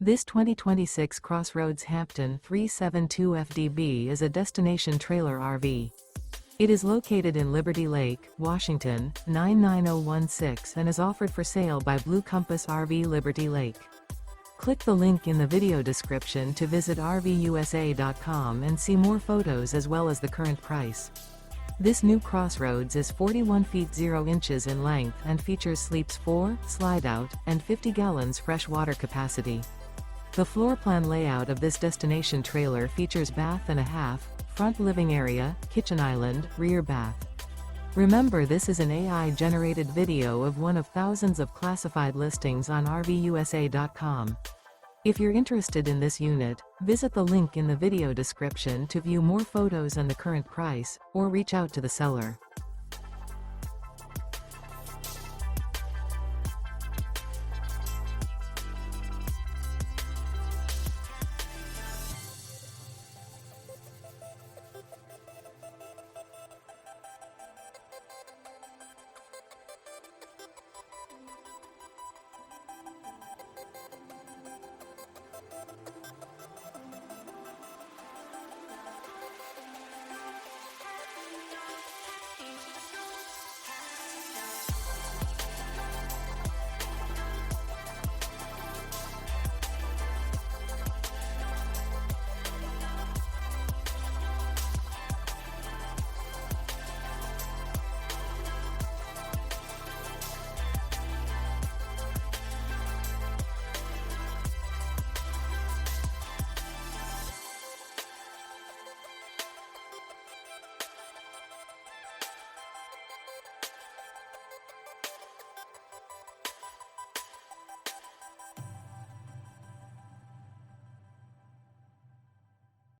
This 2026 CrossRoads Hampton 372 FDB is a destination trailer RV. It is located in Liberty Lake, Washington, 99016 and is offered for sale by Blue Compass RV Liberty Lake. Click the link in the video description to visit RVUSA.com and see more photos as well as the current price. This new CrossRoads is 41 feet 0 inches in length and features sleeps 4, Slideout, and 50 gallons fresh water capacity. The floor plan layout of this destination trailer features bath and a half, front living area, kitchen island, rear bath. Remember, this is an AI-generated video of one of thousands of classified listings on RVUSA.com. If you're interested in this unit, visit the link in the video description to view more photos and the current price, or reach out to the seller.